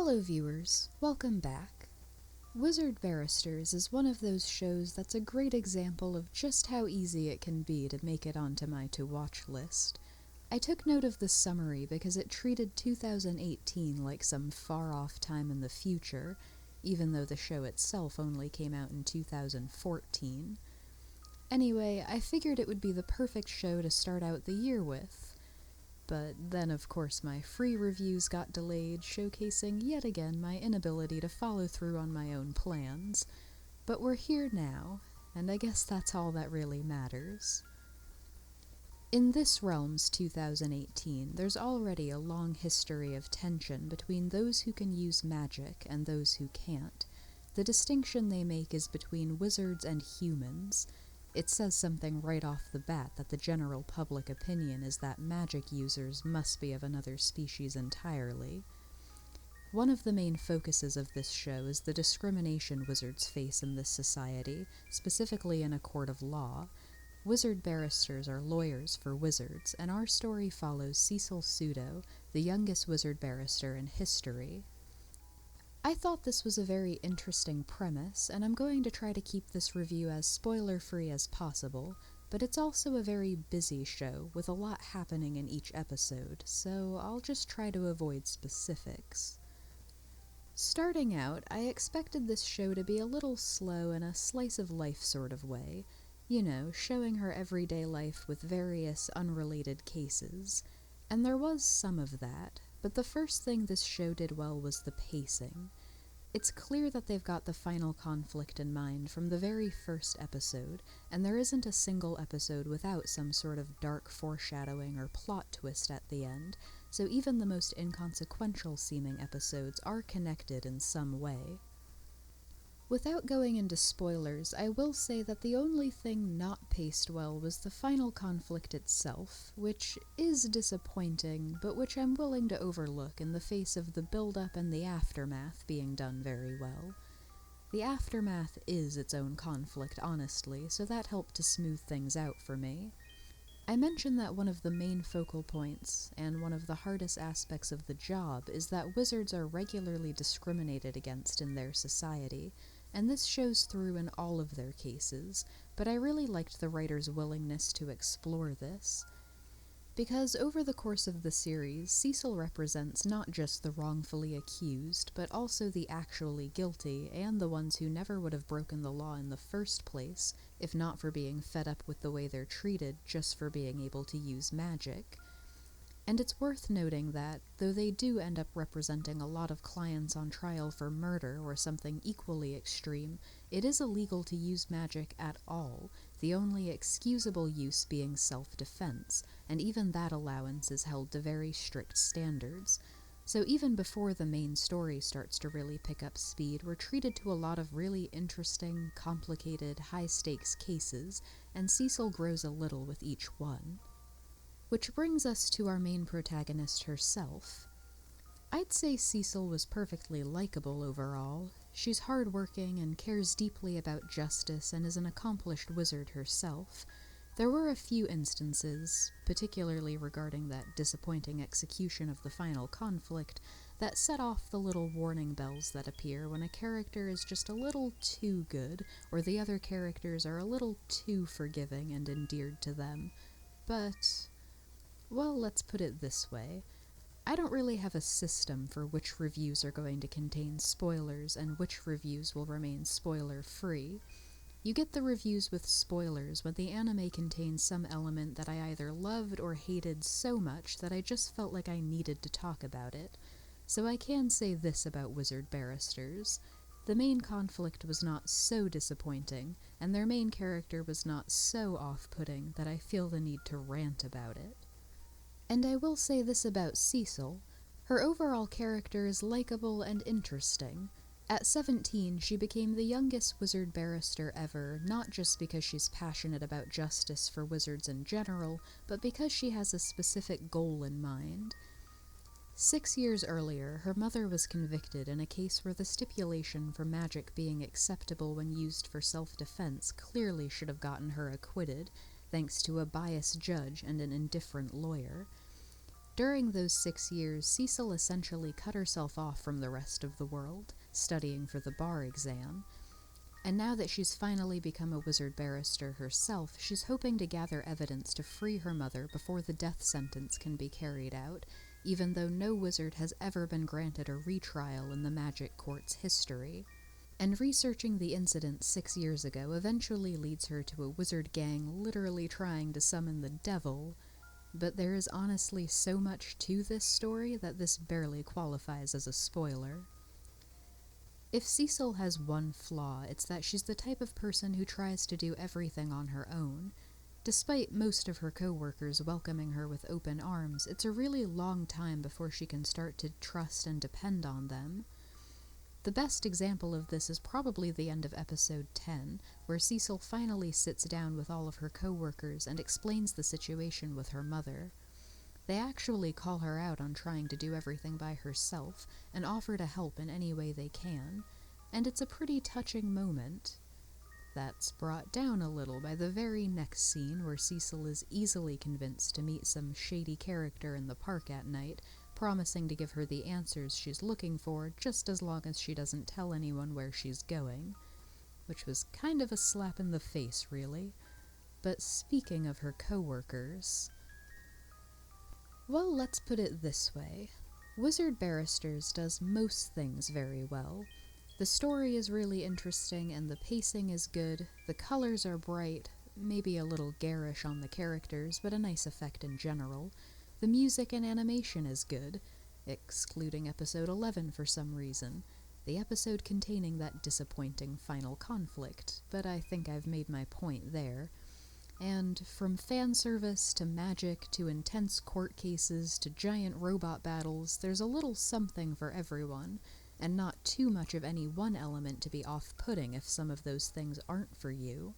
Hello viewers, welcome back. Wizard Barristers is one of those shows that's a great example of just how easy it can be to make it onto my to-watch list. I took note of the summary because it treated 2018 like some far-off time in the future, even though the show itself only came out in 2014. Anyway, I figured it would be the perfect show to start out the year with. But then, of course, my free reviews got delayed, showcasing yet again my inability to follow through on my own plans. But we're here now, and I guess that's all that really matters. In this realm's 2018, there's already a long history of tension between those who can use magic and those who can't. The distinction they make is between wizards and humans. It says something right off the bat that the general public opinion is that magic users must be of another species entirely. One of the main focuses of this show is the discrimination wizards face in this society, specifically in a court of law. Wizard barristers are lawyers for wizards, and our story follows Cecil Pseudo, the youngest wizard barrister in history. I thought this was a very interesting premise, and I'm going to try to keep this review as spoiler-free as possible, but it's also a very busy show with a lot happening in each episode, so I'll just try to avoid specifics. Starting out, I expected this show to be a little slow in a slice-of-life sort of way, showing her everyday life with various unrelated cases, and there was some of that. But the first thing this show did well was the pacing. It's clear that they've got the final conflict in mind from the very first episode, and there isn't a single episode without some sort of dark foreshadowing or plot twist at the end, so even the most inconsequential-seeming episodes are connected in some way. Without going into spoilers, I will say that the only thing not paced well was the final conflict itself, which is disappointing, but which I'm willing to overlook in the face of the build-up and the aftermath being done very well. The aftermath is its own conflict, honestly, so that helped to smooth things out for me. I mentioned that one of the main focal points, and one of the hardest aspects of the job, is that wizards are regularly discriminated against in their society, and this shows through in all of their cases, but I really liked the writer's willingness to explore this. Because over the course of the series, Cecil represents not just the wrongfully accused, but also the actually guilty, and the ones who never would have broken the law in the first place, if not for being fed up with the way they're treated just for being able to use magic. And it's worth noting that, though they do end up representing a lot of clients on trial for murder or something equally extreme, it is illegal to use magic at all, the only excusable use being self-defense, and even that allowance is held to very strict standards. So even before the main story starts to really pick up speed, we're treated to a lot of really interesting, complicated, high-stakes cases, and Cecil grows a little with each one. Which brings us to our main protagonist herself. I'd say Cecil was perfectly likable overall. She's hardworking and cares deeply about justice and is an accomplished wizard herself. There were a few instances, particularly regarding that disappointing execution of the final conflict, that set off the little warning bells that appear when a character is just a little too good, or the other characters are a little too forgiving and endeared to them. But well, let's put it this way. I don't really have a system for which reviews are going to contain spoilers and which reviews will remain spoiler-free. You get the reviews with spoilers when the anime contains some element that I either loved or hated so much that I just felt like I needed to talk about it. So I can say this about Wizard Barristers. The main conflict was not so disappointing, and their main character was not so off-putting that I feel the need to rant about it. And I will say this about Cecil. Her overall character is likable and interesting. At 17, she became the youngest wizard barrister ever, not just because she's passionate about justice for wizards in general, but because she has a specific goal in mind. 6 years earlier, her mother was convicted in a case where the stipulation for magic being acceptable when used for self-defense clearly should have gotten her acquitted, thanks to a biased judge and an indifferent lawyer. During those 6 years, Cecil essentially cut herself off from the rest of the world, studying for the bar exam, and now that she's finally become a wizard barrister herself, she's hoping to gather evidence to free her mother before the death sentence can be carried out, even though no wizard has ever been granted a retrial in the magic court's history. And researching the incident 6 years ago eventually leads her to a wizard gang literally trying to summon the devil, but there is honestly so much to this story that this barely qualifies as a spoiler. If Cecil has one flaw, it's that she's the type of person who tries to do everything on her own. Despite most of her co-workers welcoming her with open arms, it's a really long time before she can start to trust and depend on them. The best example of this is probably the end of episode 10, where Cecil finally sits down with all of her co-workers and explains the situation with her mother. They actually call her out on trying to do everything by herself and offer to help in any way they can, and it's a pretty touching moment. That's brought down a little by the very next scene where Cecil is easily convinced to meet some shady character in the park at night, promising to give her the answers she's looking for just as long as she doesn't tell anyone where she's going. Which was kind of a slap in the face, really. But speaking of her co-workers... well, let's put it this way. Wizard Barristers does most things very well. The story is really interesting and the pacing is good, the colors are bright, maybe a little garish on the characters, but a nice effect in general. The music and animation is good, excluding episode 11 for some reason, the episode containing that disappointing final conflict, but I think I've made my point there. And from fan service to magic to intense court cases to giant robot battles, there's a little something for everyone, and not too much of any one element to be off-putting if some of those things aren't for you.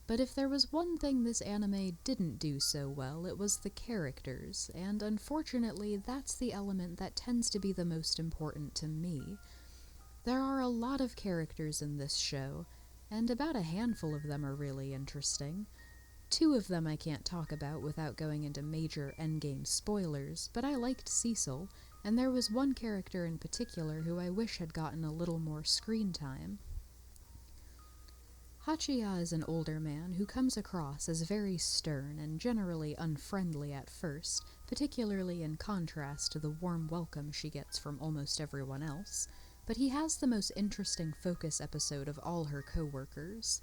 But if there was one thing this anime didn't do so well, it was the characters, and unfortunately that's the element that tends to be the most important to me. There are a lot of characters in this show, and about a handful of them are really interesting. 2 of them I can't talk about without going into major endgame spoilers, but I liked Cecil, and there was one character in particular who I wish had gotten a little more screen time. Hachiya is an older man who comes across as very stern and generally unfriendly at first, particularly in contrast to the warm welcome she gets from almost everyone else, but he has the most interesting focus episode of all her co-workers.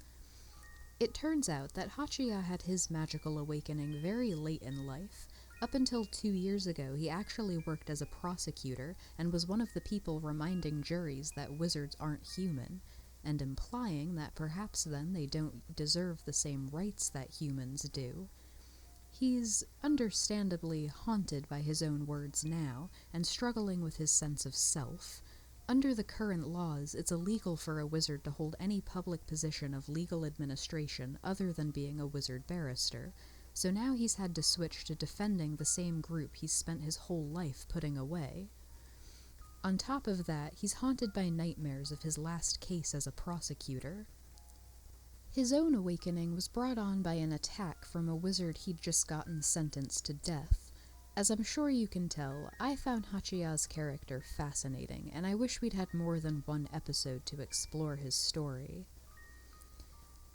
It turns out that Hachiya had his magical awakening very late in life. Up until 2 years ago, he actually worked as a prosecutor and was one of the people reminding juries that wizards aren't human, and implying that perhaps then they don't deserve the same rights that humans do. He's understandably haunted by his own words now, and struggling with his sense of self. Under the current laws, it's illegal for a wizard to hold any public position of legal administration other than being a wizard barrister, so now he's had to switch to defending the same group he's spent his whole life putting away. On top of that, he's haunted by nightmares of his last case as a prosecutor. His own awakening was brought on by an attack from a wizard he'd just gotten sentenced to death. As I'm sure you can tell, I found Hachiya's character fascinating, and I wish we'd had more than one episode to explore his story.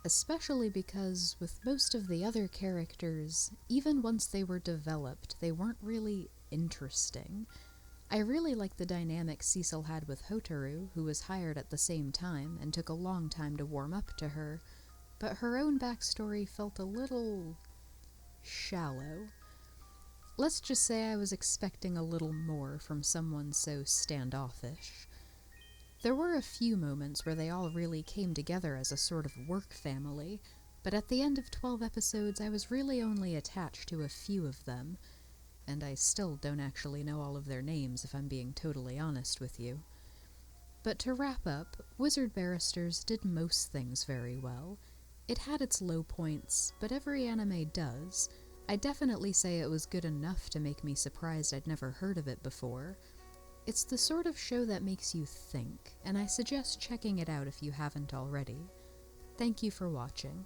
Especially because, with most of the other characters, even once they were developed, they weren't really interesting. I really liked the dynamic Cecil had with Hotaru, who was hired at the same time and took a long time to warm up to her, but her own backstory felt a little shallow. Let's just say I was expecting a little more from someone so standoffish. There were a few moments where they all really came together as a sort of work family, but at the end of 12 episodes I was really only attached to a few of them, and I still don't actually know all of their names if I'm being totally honest with you. But to wrap up, Wizard Barristers did most things very well. It had its low points, but every anime does. I'd definitely say it was good enough to make me surprised I'd never heard of it before. It's the sort of show that makes you think, and I suggest checking it out if you haven't already. Thank you for watching.